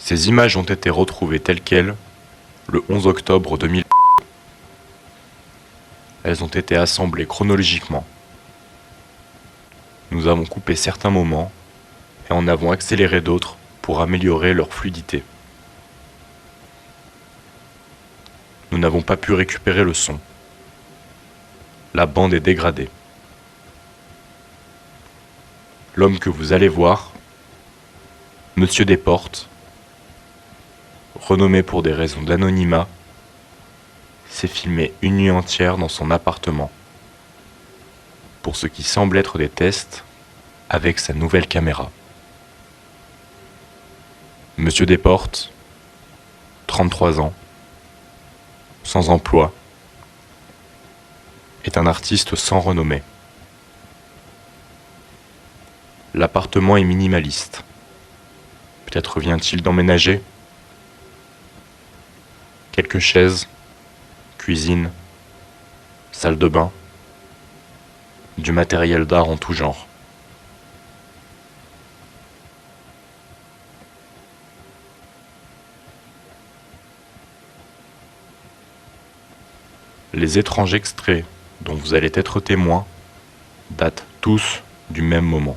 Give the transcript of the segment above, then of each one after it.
Ces images ont été retrouvées telles quelles le 11 octobre 2000. Elles ont été assemblées chronologiquement. Nous avons coupé certains moments et en avons accéléré d'autres pour améliorer leur fluidité. Nous n'avons pas pu récupérer le son. La bande est dégradée. L'homme que vous allez voir, Monsieur Desportes, renommé pour des raisons d'anonymat, s'est filmé une nuit entière dans son appartement, pour ce qui semble être des tests avec sa nouvelle caméra. Monsieur Desportes, 33 ans, sans emploi, est un artiste sans renommée. L'appartement est minimaliste. Peut-être vient-il d'emménager? Quelques chaises, cuisine, salle de bain, du matériel d'art en tout genre. Les étranges extraits dont vous allez être témoin datent tous du même moment.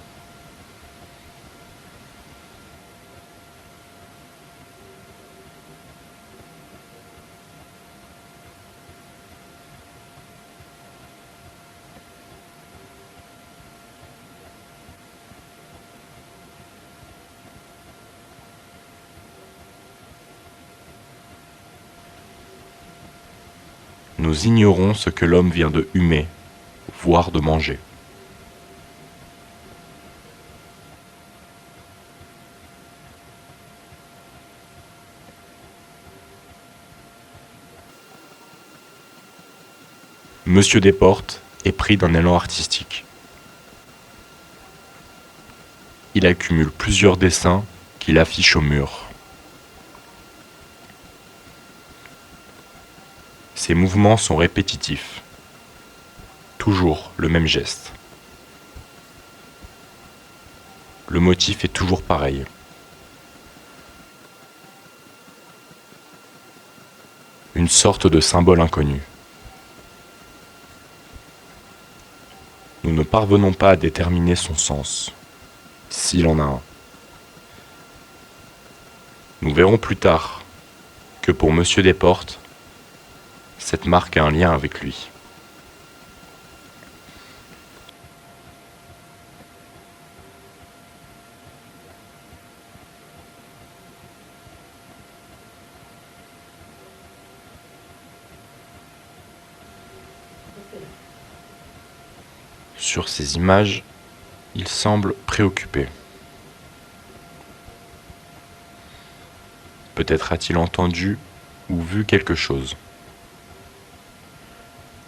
Nous ignorons ce que l'homme vient de humer, voire de manger. Monsieur Desportes est pris d'un élan artistique. Il accumule plusieurs dessins qu'il affiche au mur. Ses mouvements sont répétitifs. Toujours le même geste. Le motif est toujours pareil. Une sorte de symbole inconnu. Nous ne parvenons pas à déterminer son sens, s'il en a un. Nous verrons plus tard que pour Monsieur Desportes, cette marque a un lien avec lui. Sur ces images, il semble préoccupé. Peut-être a-t-il entendu ou vu quelque chose.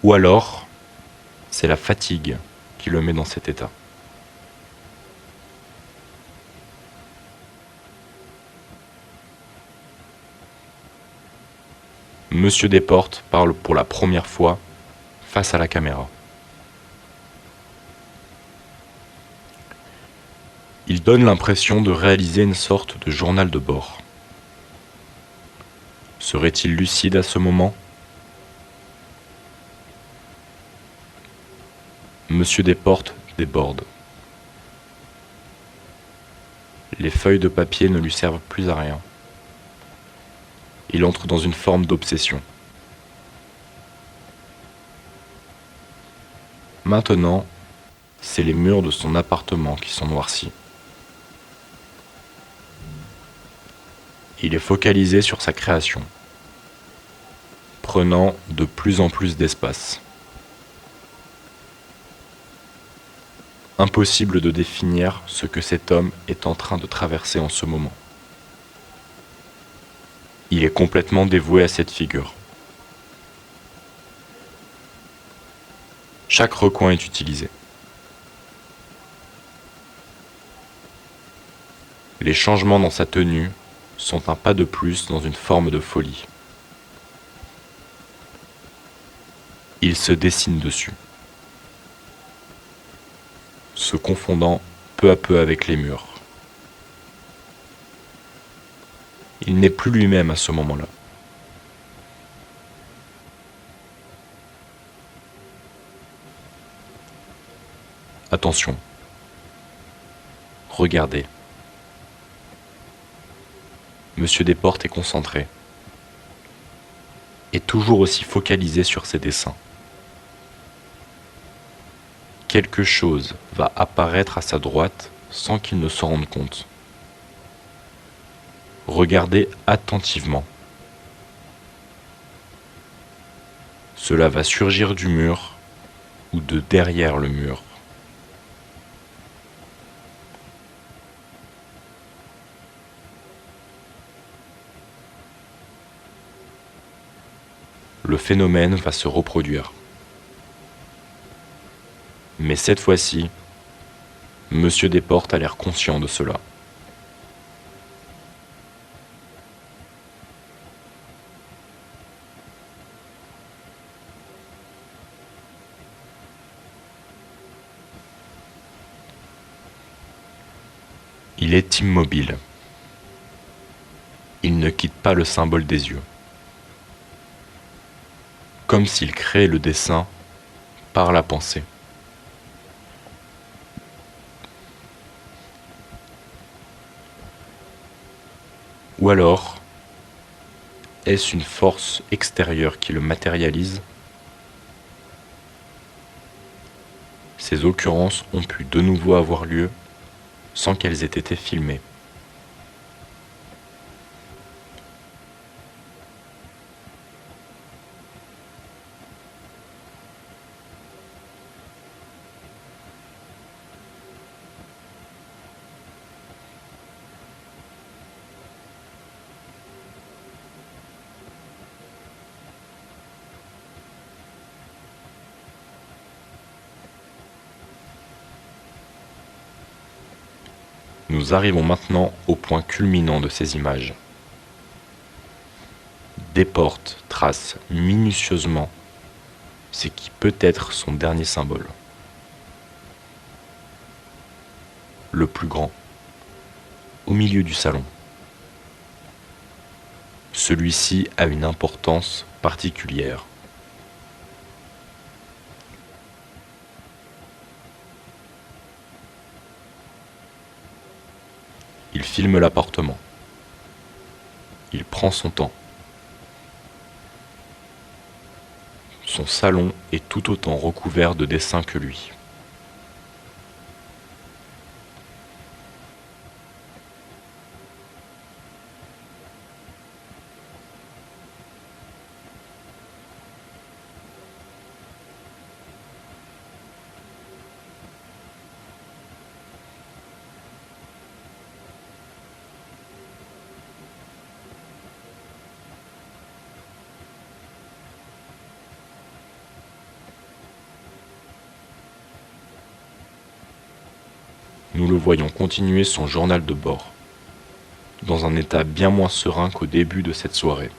Ou alors, c'est la fatigue qui le met dans cet état. Monsieur Desportes parle pour la première fois face à la caméra. Il donne l'impression de réaliser une sorte de journal de bord. Serait-il lucide à ce moment? Monsieur Desportes déborde. Les feuilles de papier ne lui servent plus à rien. Il entre dans une forme d'obsession. Maintenant, c'est les murs de son appartement qui sont noircis. Il est focalisé sur sa création, prenant de plus en plus d'espace. Impossible de définir ce que cet homme est en train de traverser en ce moment. Il est complètement dévoué à cette figure. Chaque recoin est utilisé. Les changements dans sa tenue sont un pas de plus dans une forme de folie. Il se dessine dessus, se confondant peu à peu avec les murs. Il n'est plus lui-même à ce moment-là. Attention. Regardez. Monsieur Desportes est concentré. Et toujours aussi focalisé sur ses dessins. Quelque chose va apparaître à sa droite sans qu'il ne s'en rende compte. Regardez attentivement. Cela va surgir du mur ou de derrière le mur. Le phénomène va se reproduire. Mais cette fois-ci, Monsieur Desportes a l'air conscient de cela. Il est immobile. Il ne quitte pas le symbole des yeux. Comme s'il créait le dessin par la pensée. Ou alors, est-ce une force extérieure qui le matérialise? Ces occurrences ont pu de nouveau avoir lieu sans qu'elles aient été filmées. Nous arrivons maintenant au point culminant de ces images. Desportes trace minutieusement ce qui peut être son dernier symbole. Le plus grand, au milieu du salon. Celui-ci a une importance particulière. Il filme l'appartement. Il prend son temps. Son salon est tout autant recouvert de dessins que lui. Nous le voyons continuer son journal de bord, dans un état bien moins serein qu'au début de cette soirée.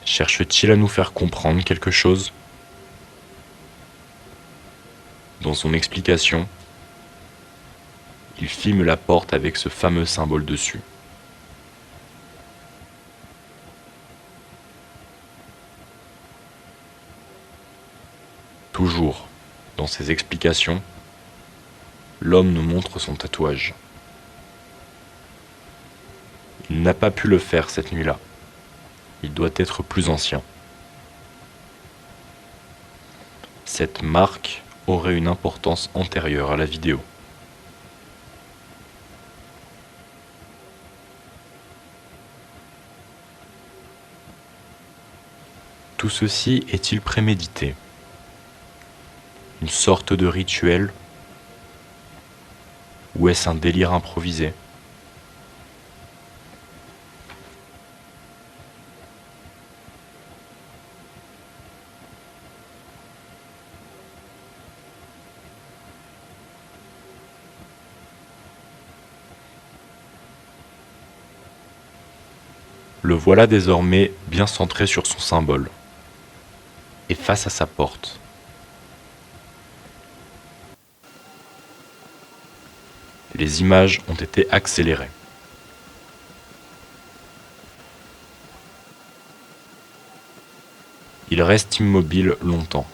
Cherche-t-il à nous faire comprendre quelque chose? Dans son explication, il filme la porte avec ce fameux symbole dessus. Toujours, dans ses explications, l'homme nous montre son tatouage. Il n'a pas pu le faire cette nuit-là. Il doit être plus ancien. Cette marque aurait une importance antérieure à la vidéo. Tout ceci est-il prémédité? Une sorte de rituel? Ou est-ce un délire improvisé? Le voilà désormais bien centré sur son symbole, et face à sa porte. Les images ont été accélérées. Il reste immobile longtemps.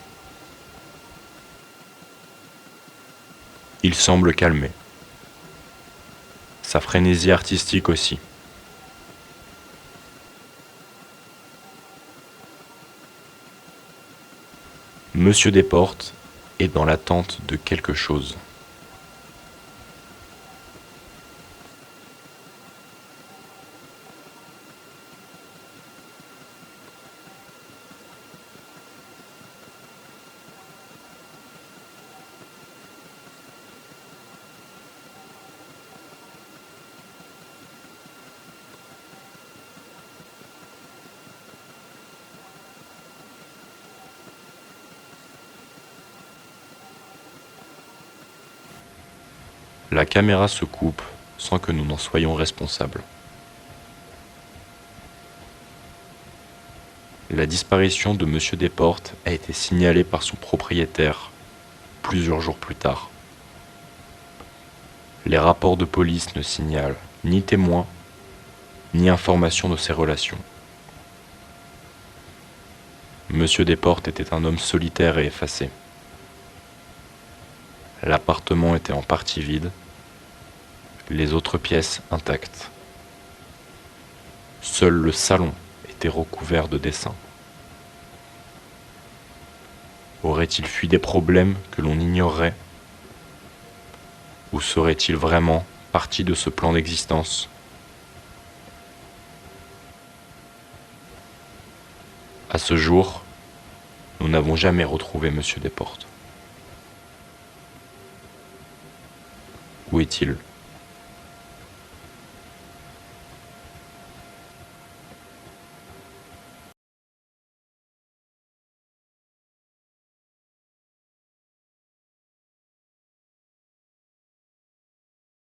Il semble calmé. Sa frénésie artistique aussi. Monsieur Desportes est dans l'attente de quelque chose. La caméra se coupe sans que nous n'en soyons responsables. La disparition de Monsieur Desportes a été signalée par son propriétaire plusieurs jours plus tard. Les rapports de police ne signalent ni témoins, ni information de ses relations. Monsieur Desportes était un homme solitaire et effacé. L'appartement était en partie vide, les autres pièces intactes. Seul le salon était recouvert de dessins. Aurait-il fui des problèmes que l'on ignorerait? Ou serait-il vraiment parti de ce plan d'existence? À ce jour, nous n'avons jamais retrouvé Monsieur Desportes. Où est-il ?